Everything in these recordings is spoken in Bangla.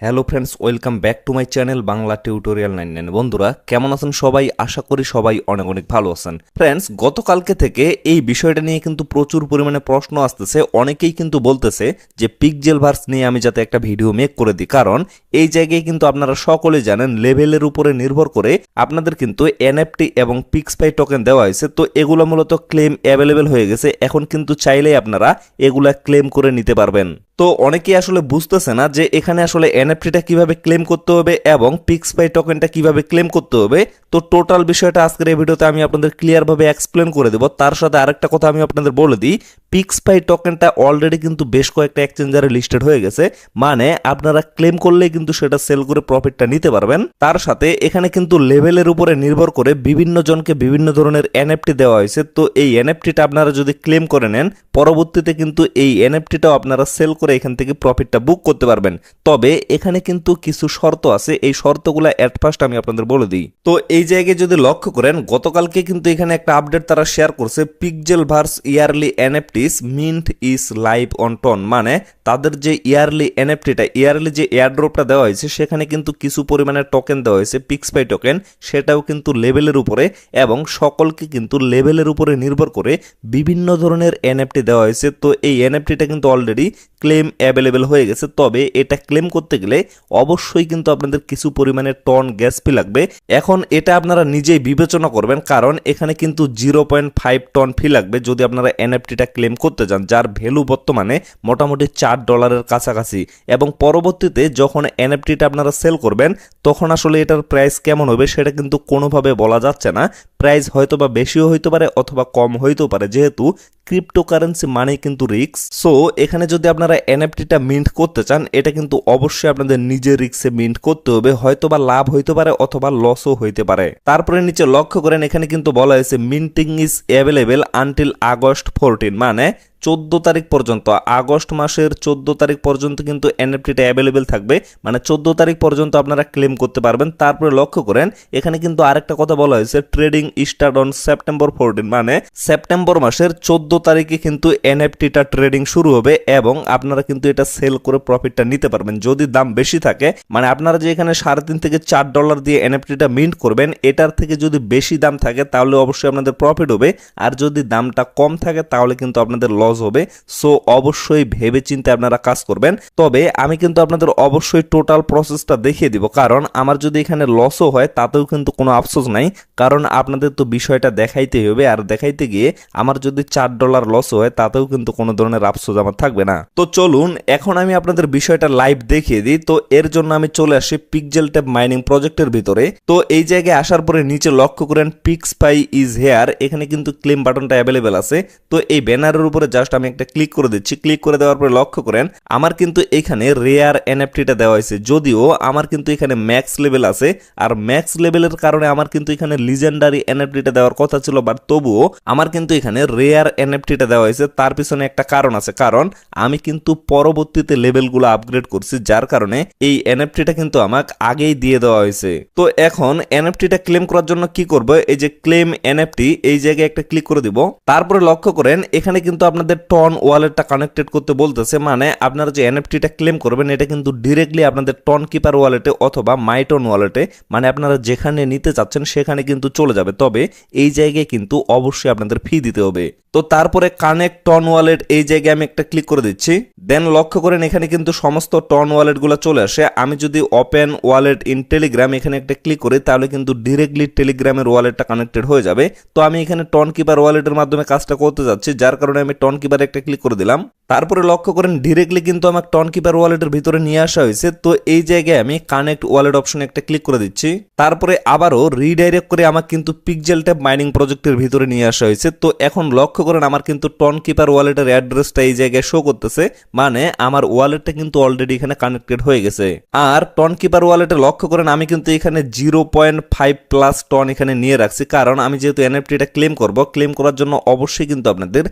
Hello friends, welcome back to my channel Bangla tutorial 99। বন্ধুরা কেমন আছেন সবাই? আশা করি সবাই অনেক অনেক ভালো আছেন। ফ্রেন্ডস, গতকালকে থেকে এই বিষয়টা নিয়ে কিন্তু প্রচুর পরিমাণে প্রশ্ন আসতেছে। অনেকেই কিন্তু বলতেছে যে পিক্সেলভার্স নিয়ে আমি যাতে একটা ভিডিও মেক করে দিই, কারণ এই জায়গায় কিন্তু আপনারা সকলেই জানেন লেভেলের উপরে নির্ভর করে আপনাদের কিন্তু এনএফটি এবং পিক্সপাই টোকেন দেওয়া হয়েছে। তো এগুলো মূলত ক্লেম অ্যাভেলেবেল হয়ে গেছে, এখন কিন্তু চাইলেই আপনারা এগুলা ক্লেম করে নিতে পারবেন। তো অনেকেই আসলে বুঝতেছে না যে এখানে আসলে এনএফটিটা কিভাবে ক্লেম করতে হবে এবং পিক্সপাই টোকেনটা কিভাবে ক্লেম করতে হবে। তো টোটাল বিষয়টা আজকের এই ভিডিওতে আমি আপনাদের ক্লিয়ারভাবে এক্সপ্লেন করে দেব। তার সাথে আরেকটা কথা আমি আপনাদের বলে দিই, পিক্সপাই টোকেনটা অলরেডি কিন্তু বেশ কয়েকটা এক্সচেঞ্জারে লিস্টেড হয়ে গেছে, মানে আপনারা ক্লেম করলেই কিন্তু সেটা সেল করে প্রফিটটা নিতে পারবেন। তার সাথে এখানে কিন্তু লেভেলের উপরে নির্ভর করে বিভিন্ন জনকে বিভিন্ন ধরনের এনএফটি দেওয়া হয়েছে। তো এই এনএফটিটা আপনারা যদি ক্লেম করে নেন, পরবর্তীতে কিন্তু এই এনএফটিটাও আপনারা সেল করে এখান থেকে প্রফিটটা বুক করতে পারবেন। তবে এখানে কিন্তু কিছু শর্ত আছে, এই শর্তগুলো এট ফার্স্ট আমি আপনাদের বলে দিই। তো এই জায়গায় যদি লক্ষ্য করেন, গতকালকে কিন্তু এখানে একটা আপডেট তারা শেয়ার করছে, Pixelverse yearly NFTs mint is live on TON, মানে তাদের যে ইয়ারলি এনএফটিটা, ইয়ারলি যে এয়ারড্রপটা দেওয়া হয়েছে সেখানে কিন্তু কিছু পরিমাণে টোকেন দেওয়া হয়েছে, পিক্সপাই টোকেন, সেটাও কিন্তু লেভেলের উপরে এবং সকলকে কিন্তু লেভেলের উপরে নির্ভর করে বিভিন্ন ধরনের এনএফটি দেওয়া হয়েছে। তো এই এনএফটিটা কিন্তু অলরেডি ক্লেম অ্যাভেলেবেল হয়ে গেছে। তবে এটা ক্লেম করতে গেলে অবশ্যই কিন্তু আপনাদের কিছু পরিমাণে টন গ্যাস ফি লাগবে। এখন এটা আপনারা নিজেই বিবেচনা করবেন, কারণ এখানে কিন্তু 0.5 টন ফি লাগবে যদি আপনারা এনএফটিটা ক্লেম করতে যান, যার ভ্যালু বর্তমানে মোটামুটি $4 কাছাকাছি। এবং পরবর্তীতে যখন এনএফটিটা আপনারা সেল করবেন তখন আসলে এটার প্রাইস কেমন হবে সেটা কিন্তু কোনোভাবে বলা যাচ্ছে না। প্রাইস হয়তো বা বেশিও হইতে পারে অথবা কম হইতেও পারে, যেহেতু ক্রিপ্টোকারেন্সি মানে কিন্তু রিস্ক। সো এখানে যদি আপনারা এনএফটিটা মিন্ট করতে চান, এটা কিন্তু অবশ্যই আপনাদের নিজের রিস্কে মিন্ট করতে হবে, হয়তো বা লাভ হইতে পারে অথবা লসও হইতে পারে। তারপরে নিচে লক্ষ্য করেন, এখানে কিন্তু বলা হয়েছে minting is available until August 14, মানে 14 তারিখ পর্যন্ত, আগস্ট মাসের 14 তারিখ পর্যন্ত কিন্তু এনএফটিটা অ্যাভেলেবেল থাকবে, মানে 14 তারিখ পর্যন্ত আপনারা ক্লেম করতে পারবেন। তারপরে লক্ষ্য করেন এখানে কিন্তু আরেকটা কথা বলা হয়েছে, ট্রেডিং স্টার্ট অন সেপ্টেম্বর 14, মানে সেপ্টেম্বর মাসের 14 তারিখে কিন্তু এনএফটিটা ট্রেডিং শুরু হবে এবং আপনারা কিন্তু এটা সেল করে প্রফিটটা নিতে পারবেন যদি দাম বেশি থাকে। মানে আপনারা যে এখানে $3.5 থেকে $4 দিয়ে এনএফটিটা মিন্ট করবেন, এটার থেকে যদি বেশি দাম থাকে তাহলে অবশ্যই আপনাদের প্রফিট হবে, আর যদি দামটা কম থাকে তাহলে কিন্তু আপনাদের লস হবে। সো অবশ্যই ভেবে চিন্তে আপনারা কাজ করবেন। তবে আমি কিন্তু আপনাদের অবশ্যই টোটাল প্রসেসটা দেখিয়ে দিব, কারণ আমার যদি এখানে লসও হয় তাতেও কিন্তু কোনো আফসোস নাই, কারণ আপনাদের তো বিষয়টা দেখাইতে হবে, আর দেখাইতে গিয়ে আমার যদি $4 লস হয় তাতেও কিন্তু কোনো ধরনের আফসোস আমার থাকবে না। তো চলুন এখন আমি আপনাদের বিষয়টা লাইভ দেখিয়ে দিই। তো এর জন্য আমি চলে আসি পিক্সেলট্যাপ মাইনিং প্রজেক্টের ভিতরে। তো এই জায়গায় আসার পরে নিচে লক্ষ্য করেন পিক্সপাই ইজ হেয়ার, এখানে কিন্তু ক্লেম বাটনটা অ্যাভেলেবেল আছে। তো এই ব্যানারের উপরে জাস্ট আমি একটা ক্লিক করে দিচ্ছি। ক্লিক করে দেওয়ার পরে লক্ষ্য করেন আমার কিন্তু এখানে রেয়ার এনএফটিটা দেওয়া হয়েছে, যদিও আমার কিন্তু এখানে ম্যাক্স লেভেল আছে, আর ম্যাক্স লেভেলের কারণে আমার কিন্তু এখানে লিজেন্ডারি এনএফটিটা দেওয়ার কথা ছিল, বাট তবুও আমার কিন্তু এখানে রেয়ার এনএফটিটা দেওয়া হয়েছে। তার পিছনে একটা কারণ আছে, কারণ আমি কিন্তু পরবর্তীতে লেভেলগুলো আপগ্রেড করছি, যার কারণে এই এনএফটিটা কিন্তু আমাকে আগেই দিয়ে দেওয়া হয়েছে। তো এখন এনএফটিটা ক্লেম করার জন্য কি করব, এই যে ক্লেম এনএফটি, এই জায়গায় একটা ক্লিক করে দিব। তারপরে লক্ষ্য করেন এখানে কিন্তু আপনাদের টন ওয়ালেটটা কানেক্টেড করতে বলতেছে, মানে আপনারা যে এনএফটিটা ক্লেম করবেন এটা কিন্তু ডিরেক্টলি আপনাদের টন কিপার ওয়ালেটে অথবা মাইটন ওয়ালেটে, মানে আপনারা যেখানে নিতে চাচ্ছেন সেখানে কিন্তু চলে যাবে। তবে এই জায়গায় কিন্তু অবশ্যই আপনাদের ফি দিতে হবে। তো তারপরে কানেক্ট টন ওয়ালেট, এই জায়গায় আমি একটা ক্লিক করে দিচ্ছি। দেন লক্ষ্য করেন এখানে কিন্তু সমস্ত টন ওয়ালেটগুলো চলে আসে। আমি যদি ওপেন ওয়ালেট ইন টেলিগ্রাম এখানে একটা ক্লিক করি তাহলে কিন্তু ডিরেক্টলি টেলিগ্রামের ওয়ালেটটা কানেক্টেড হয়ে যাবে। তো আমি এখানে টন কিপার ওয়ালেটের মাধ্যমে কাজটা করতে যাচ্ছি, যার কারণে আমি টন কিপারে একটা ক্লিক করে দিলাম। তারপরে লক্ষ্য করেন ডিরেক্টলি কিন্তু আমার টন কিপার ওয়ালেটের ভিতরে নিয়ে আসা হয়েছে। তো এই জায়গায় আমি কানেক্ট ওয়ালেট অপশনে একটা ক্লিক করে দিচ্ছি। তারপরে আবারও রিডাইরেক্ট করে আমার কিন্তু পিক্সেলট্যাপ মাইনিং প্রজেক্টের ভিতরে নিয়ে আসা হয়েছে। তো এখন লক্ষ্য করেন আমার কিন্তু টন কিপার ওয়ালেটের অ্যাড্রেসটা এই জায়গায় শো করতেছে, মানে আমার ওয়ালেটটা কিন্তু অলরেডি এখানে কানেক্টেড হয়ে গেছে। আর টন কিপার ওয়ালেটে লক্ষ্য করেন আমি কিন্তু এখানে 0.5 প্লাস টন এখানে নিয়ে রাখছি, কারণ আমি যেহেতু এনএফটিটা ক্লেম করব, ক্লেম করার জন্য অবশ্যই কিন্তু আপনাদের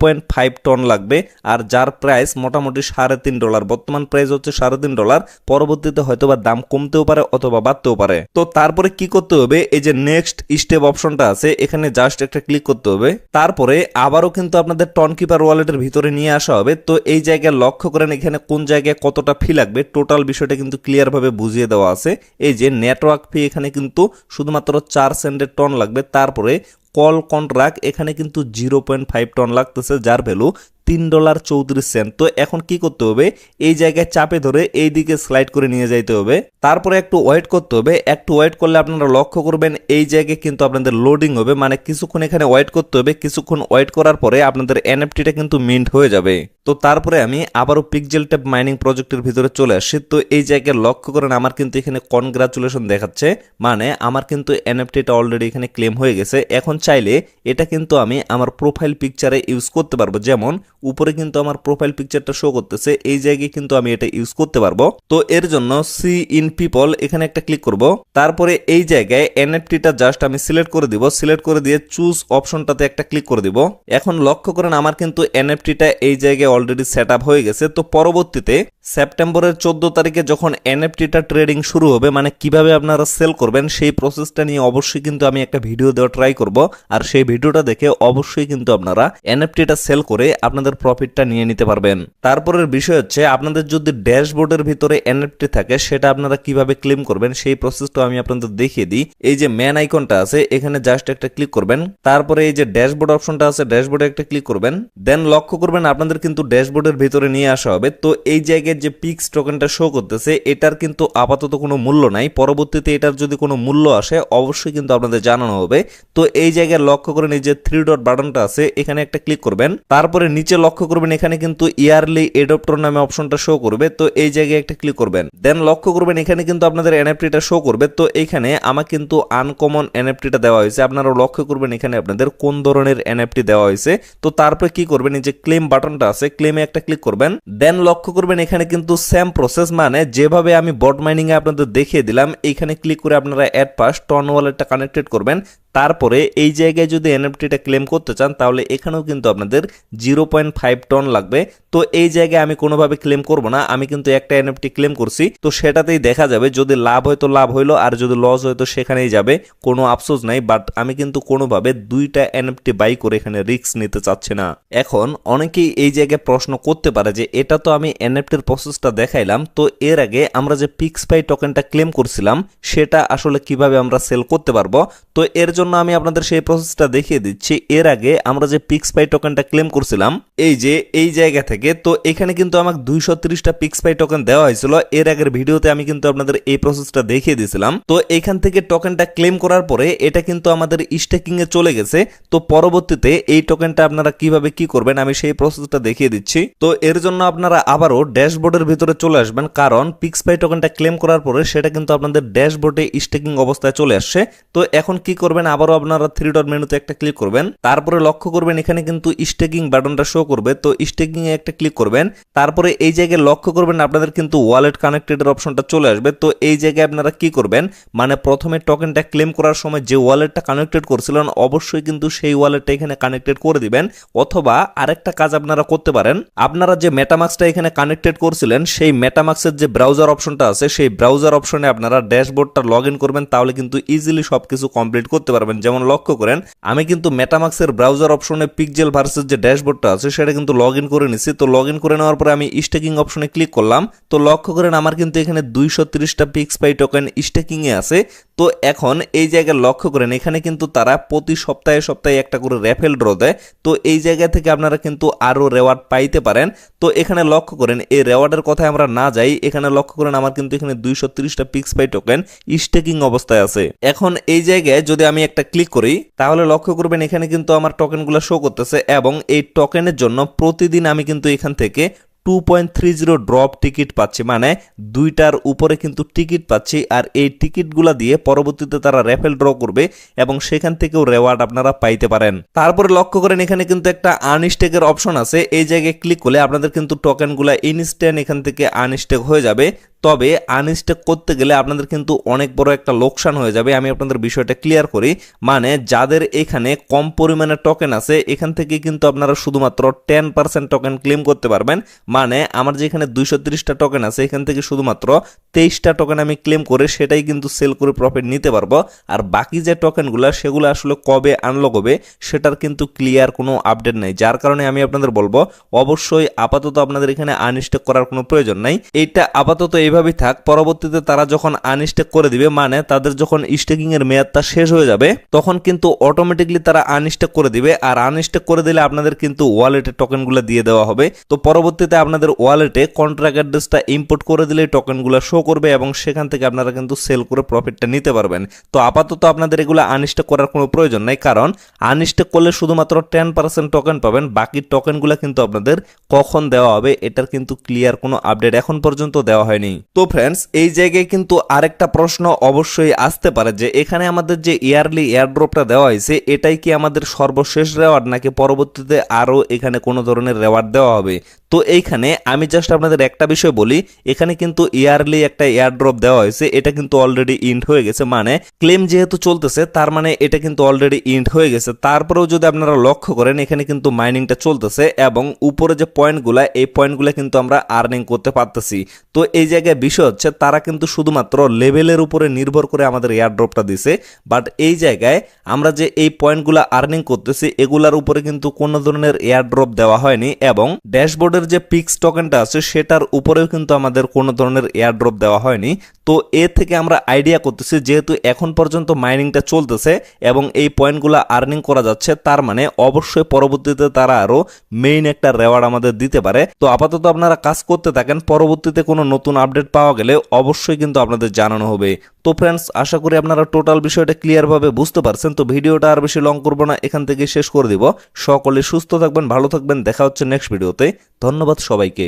0.5 টন লাগবে, আর যার প্রাইস মোটামুটি $3.5। বর্তমান প্রাইস হচ্ছে $3.5। পরবর্তীতে হয়তোবা দাম কমতেও পারে অথবা বাড়তেও পারে। তো তারপরে কি করতে হবে, এই যে নেক্সট স্টেপ অপশনটা আছে এখানে জাস্ট একটা ক্লিক করতে হবে। তারপরে আবারও কিন্তু আপনাদের টন কিপার ওয়ালেটের ভিতরে নিয়ে আসা হবে। তো এই জায়গায় লক্ষ্য করেন এখানে কোন জায়গায় কতটা ফি লাগবে, টোটাল বিষয়টা কিন্তু ক্লিয়ার ভাবে বুঝিয়ে দেওয়া আছে। এই যে নেটওয়ার্ক ফি এখানে কিন্তু শুধুমাত্র 4 সেন্টের টন লাগবে। তারপরে কল কন্ট্রাক্ট এখানে কিন্তু 0.5 টন লাগতেছে, যার ভ্যালু $3.34। তো এখন কি করতে হবে, এই জায়গায় চাপে ধরে এই দিকে স্লাইড করে নিয়ে যাইতে হবে। তারপরে একটু ওয়েট করতে হবে। একটু ওয়েট করলে আপনারা লক্ষ্য করবেন এই জায়গায় কিন্তু আপনাদের লোডিং হবে, মানে কিছুক্ষণ এখানে ওয়েট করতে হবে। কিছুক্ষণ ওয়েট করার পরে আপনাদের এনএফটিটা কিন্তু মিন্ট হয়ে যাবে। তো তারপরে আমি আবারও পিক্সেল ট্যাপ মাইনিং প্রজেক্টের ভিতরে চলে আসছি। তো এই জায়গায় লক্ষ্য করেন আমার কিন্তু এখানে কনগ্রাচুলেশন দেখাচ্ছে, মানে আমার কিন্তু এনএফটিটা অলরেডি এখানে ক্লেম হয়ে গেছে। এখন চাইলে এটা কিন্তু আমি আমার প্রোফাইল পিকচারে ইউজ করতে পারবো। যেমন উপরে কিন্তু আমার প্রোফাইল পিকচারটা শো করতেছে, এই জায়গায় কিন্তু আমি এটা ইউজ করতে পারবো। তো এর জন্য সি ইন পিপল এখানে একটা ক্লিক করব। তারপরে এই জায়গায় এনএফটিটা জাস্ট আমি সিলেক্ট করে দিব। সিলেক্ট করে দিয়ে চুজ অপশনটাতে একটা ক্লিক করে দিব। এখন লক্ষ্য করেন আমার কিন্তু এনএফটিটা এই জায়গায় অলরেডি সেট আপ হয়ে গেছে। তো পরবর্তীতে সেপ্টেম্বরের 14 তারিখে যখন এনএফটিটা ট্রেডিং শুরু হবে, মানে কিভাবে আপনারা সেল করবেন সেই প্রসেসটা নিয়ে অবশ্যই কিন্তু আমি একটা ভিডিও দেওয়া ট্রাই করব। আর সেই ভিডিওটা দেখে অবশ্যই কিন্তু আপনারা এনএফটিটা সেল করে আপনাদের প্রফিটটা নিয়ে নিতে পারবেন। তারপরের বিষয় হচ্ছে আপনাদের যদি ড্যাশবোর্ডের ভিতরে এনএফটি থাকে সেটা আপনারা কিভাবে ক্লেম করবেন সেই প্রসেসটা আমি আপনাদের দেখিয়ে দিই। এই যে ম্যান আইকনটা আছে এখানে জাস্ট একটা ক্লিক করবেন। তারপরে এই যে ড্যাশবোর্ড অপশনটা আছে ড্যাশবোর্ডে একটা ক্লিক করবেন। দেন লক্ষ্য করবেন আপনাদের কিন্তু ড্যাশবোর্ডের ভিতরে নিয়ে আসা হবে। তো এই জায়গায় যে পিক্স টোকেনটা শো করতেছে এটার কিন্তু আপাতত কোনো মূল্য নাই। পরবর্তীতে এটার যদি কোনো মূল্য আসে অবশ্যই কিন্তু আপনাদের জানানো হবে। তো এই জায়গায় লক্ষ্য করেন এই যে 3 ডট বাটনটা আছে এখানে একটা ক্লিক করবেন। তারপরে নিচে লক্ষ্য করবেন এখানে কিন্তু ইয়ারলি এডপ্টর নামে অপশনটা শো করবে। তো এই জায়গায় একটা ক্লিক করবেন। দেন লক্ষ্য করবেন এখানে কিন্তু আপনাদের এনএফটিটা শো করবে। তো এখানে আমার কিন্তু আনকমন এনএফটিটা দেওয়া হয়েছে। আপনারা লক্ষ্য করবেন এখানে আপনাদের কোন ধরনের এনএফটি দেওয়া হয়েছে। তো তারপরে কি করবেন, এই যে ক্লেম বাটনটা আছে ক্লেমে একটা ক্লিক করবেন। দেন লক্ষ্য করবেন এখানে কিন্তু সেম প্রসেস, মানে যেভাবে আমি বট মাইনিং এ আপনাদের দেখিয়ে দিলাম এইখানে ক্লিক করে আপনারা অ্যাড পাস টন ওয়ালেটটা কানেক্টেড করবেন। তারপরে এই জায়গায় যদি এনএফটিটা ক্লেম করতে চান তাহলে এখানেও কিন্তু আপনাদের 0.5 টন লাগবে। তো এই জায়গায় আমি কোনোভাবে ক্লেম করব না, আমি কিন্তু একটা এনএফটি ক্লেম করছি। তো সেটাতেই দেখা যাবে যদি লাভ হয় তো লাভ হইলো, আর যদি লস হয় তো সেখানেই যাবে, কোনো আফসোস নাই। বাট আমি কিন্তু কোনোভাবে দুইটা এনএফটি বাই করে এখানে রিস্ক নিতে চাচ্ছি না। এখন অনেকেই এই জায়গায় প্রশ্ন করতে পারে যে এটা তো আমি এনএফটির প্রসেসটা দেখাইলাম, তো এর আগে আমরা যে পিক্সপাই টোকেনটা ক্লেম করছিলাম সেটা আসলে কিভাবে আমরা সেল করতে পারবো। তো এর জন্য আমি আপনাদের সেই প্রসেসটা দেখিয়ে দিচ্ছি। এর আগে আমরা যে পিক্সপাই টোকেনটা ক্লেম করছিলাম এই যে এই জায়গা থেকে, তো এখানে কিন্তু আমাকে 230টা পিক্সপাই টোকেন দেওয়া হয়েছিল। এর আগের ভিডিওতে আমি কিন্তু আপনাদের এই প্রসেসটা দেখিয়ে দিয়েছিলাম। তো এখান থেকে টোকেনটা ক্লেম করার পরে এটা কিন্তু আমাদের স্টেকিং এ চলে গেছে। তো পরবর্তীতে এই টোকেনটা আপনারা কিভাবে কি করবেন আমি সেই প্রসেসটা দেখিয়ে দিচ্ছি। তো এর জন্য আপনারা আবারও ড্যাশবোর্ডের ভিতরে চলে আসবেন, কারণ পিক্সপাই টোকেনটা ক্লেম করার পরে সেটা কিন্তু আপনাদের ড্যাশবোর্ডে স্টেকিং অবস্থায় চলে আসছে। তো এখন কি করবেন, আবারও আপনারা 3 ডট মেনুতে একটা ক্লিক করবেন। তারপরে লক্ষ্য করবেন এখানে কিন্তু স্টেকিং বাটনটা শো করবে। তো স্টেকিং এ একটা ক্লিক করবেন। তারপরে এই জায়গায় লক্ষ্য করবেন আপনাদের কিন্তু ওয়ালেট কানেক্টেডের অপশনটা চলে আসবে। তো এই জায়গায় আপনারা কি করবেন, মানে প্রথমে টোকেনটা ক্লেম করার সময় যে ওয়ালেটটা কানেক্টেড করছিলেন অবশ্যই কিন্তু সেই ওয়ালেটটা এখানে কানেক্টেড করে দিবেন। অথবা আরেকটা কাজ আপনারা করতে পারেন, আপনারা যে মেটামাক্সটা এখানে কানেক্টেড করছিলেন সেই মেটামাক্সের যে ব্রাউজার অপশনটা আছে সেই ব্রাউজার অপশনে আপনারা ড্যাশবোর্ডটা লগ ইন করবেন, তাহলে কিন্তু ইজিলি সবকিছু কমপ্লিট করতে পারবেন। যেমন লক্ষ্য করেন আমি কিন্তু মেটামাক্সের ব্রাউজার অপশনে পিক্সেল ভার্সেস যে ড্যাশবোর্ডটা আছে সেটা কিন্তু লগ ইন করে নিছি। তো লগ ইন করে নেওয়ার পরে আমি স্টেকিং অপশনে ক্লিক করলাম। তো লক্ষ্য করেন আমার কিন্তু এখানে 230টা পিক্সপাই টোকেন স্টেকিং এ আছে। তো এখন এই জায়গায় লক্ষ্য করেন এখানে কিন্তু তারা প্রতি সপ্তাহে সপ্তাহে একটা করে রেফেল ড্র দেয়। তো এই জায়গা থেকে আপনারা কিন্তু আরো রেওয়ার্ড পাইতে পারেন। তো এখানে লক্ষ্য করেন এই রেওয়ার্ডের কথায় আমরা না যাই, এখানে লক্ষ্য করেন আমার কিন্তু এখানে 230টা পিক্সপাই টোকেন স্টেকিং অবস্থায় আছে। এখন এই জায়গায় যদি আমি একটা ক্লিক করি তাহলে লক্ষ্য করবেন এখানে কিন্তু আমার টোকেনগুলো শো করতেছে, এবং এই টোকেনের জন্য প্রতিদিন আমি কিন্তু এখান থেকে 2.30 ড্রপ টিকিট পাচ্ছি, মানে 2টার উপরে কিন্তু টিকিট পাচ্ছি। আর এই টিকিটগুলা দিয়ে পরবর্তীতে তারা রেফেল ড্র করবে এবং সেখান থেকেও রেওয়ার্ড আপনারা পাইতে পারেন। তারপরে লক্ষ্য করেন এখানে কিন্তু একটা আনস্টেকের অপশন আছে, এই জায়গায় ক্লিক করলে আপনাদের কিন্তু টোকেনগুলা ইনস্ট্যান্ট এখান থেকে আনস্টেক হয়ে যাবে। তবে আনস্টেক করতে গেলে আপনাদের কিন্তু অনেক বড় একটা লোকসান হয়ে যাবে। আমি আপনাদের বিষয়টা ক্লিয়ার করি, মানে যাদের এখানে কম পরিমাণে টোকেন আছে এখান থেকে কিন্তু আপনারা শুধুমাত্র 10% টোকেন ক্লেম করতে পারবেন। মানে আমার যেখানে 230টা টোকেন আছে এখান থেকে শুধুমাত্র 23টা টোকেন আমি ক্লেম করে সেটাই কিন্তু সেল করে প্রফিট নিতে পারবো। আর বাকি যে টোকেনগুলো সেগুলো আসলে কবে আনলক হবে সেটার কিন্তু ক্লিয়ার কোনো আপডেট নেই, যার কারণে আমি আপনাদের বলবো অবশ্যই আপাতত আপনাদের এখানে আনস্টেক করার কোনো প্রয়োজন নাই। এইটা আপাতত এইভাবেই থাক, পরবর্তীতে তারা যখন আনস্টেক করে দিবে, মানে তাদের যখন স্টেকিং এর মেয়াদটা শেষ হয়ে যাবে তখন কিন্তু অটোমেটিকলি তারা আনস্টেক করে দিবে। আর আনস্টেক করে দিলে আপনাদের কিন্তু ওয়ালেটে টোকেনগুলো দিয়ে দেওয়া হবে। তো পরবর্তীতে আপনাদের ওয়ালেটে কন্ট্রাক্ট অ্যাড্রেসটা ইম্পোর্ট করে দিলে টোকেনগুলো শো করবে এবং সেখান থেকে আপনারা কিন্তু সেল করে প্রফিটটা নিতে পারবেন। তো আপাতত আপনাদের এগুলো আনস্টেক করার কোনো প্রয়োজন নাই, কারণ আনস্টেক করলে শুধুমাত্র 10% টোকেন পাবেন, বাকি টোকেনগুলো কিন্তু আপনাদের কখন দেওয়া হবে এটার কিন্তু ক্লিয়ার কোনো আপডেট এখন পর্যন্ত দেওয়া হয়নি। তো ফ্রেন্ডস, এই জায়গায় কিন্তু আরেকটা প্রশ্ন অবশ্যই আসতে পারে যে এখানে আমাদের যে ইয়ারলি এয়ারড্রপটা দেওয়া হয়েছে এটাই কি আমাদের সর্বশেষ রেওয়ার্ড নাকি পরবর্তীতে আরও এখানে কোনো ধরনের রেওয়ার্ড দেওয়া হবে? তো এইখানে আমি জাস্ট আপনাদের একটা বিষয় বলি, এখানে কিন্তু ইয়ারলি একটা এয়ারড্রপ দেওয়া হয়েছে, এটা কিন্তু অলরেডি ইন্ড হয়ে গেছে, মানে ক্লেম যেহেতু চলতেছে তার মানে এটা কিন্তু অলরেডি ইন্ড হয়ে গেছে। তারপরেও যদি আপনারা লক্ষ্য করেন এখানে কিন্তু মাইনিংটা চলতেছে এবং উপরে যে পয়েন্টগুলা এই পয়েন্টগুলা কিন্তু আমরা আর্নিং করতে পারতেছি। তো এই জায়গায় বিষয় হচ্ছে তারা কিন্তু শুধুমাত্র লেভেলের উপরে নির্ভর করে আমাদের এয়ারড্রপটা দিছে, বাট এই জায়গায় আমরা যে এই পয়েন্টগুলা আর্নিং করতেছি এগুলার উপরে কিন্তু কোনো ধরনের এয়ারড্রপ দেওয়া হয়নি এবং ড্যাশবোর্ডের যে পিক্স টোকেনটা আছে সেটার উপরেও কিন্তু আমাদের কোনো ধরনের এয়ারড্রপ দেওয়া হয়নি। তো এ থেকে আমরা আইডিয়া করতেছি যেহেতু এখন পর্যন্ত মাইনিংটা চলতেছে এবং এই পয়েন্টগুলো আর্নিং করা যাচ্ছে, তার মানে অবশ্যই পরবর্তীতে তারা আরো মেইন একটা রেওয়ার্ড আমাদের দিতে পারে। তো আপাতত আপনারা কাজ করতে থাকেন, পরবর্তীতে কোনো নতুন আপডেট পাওয়া গেলে অবশ্যই কিন্তু আপনাদের জানানো হবে। তো ফ্রেন্ডস, আশা করি আপনারা টোটাল বিষয়টা ক্লিয়ার ভাবে বুঝতে পারছেন। তো ভিডিওটা আর বেশি লং করবো না, এখান থেকে শেষ করে দিব। সকলে সুস্থ থাকবেন, ভালো থাকবেন, দেখা হচ্ছে নেক্সট ভিডিওতে। ধন্যবাদ সবাইকে।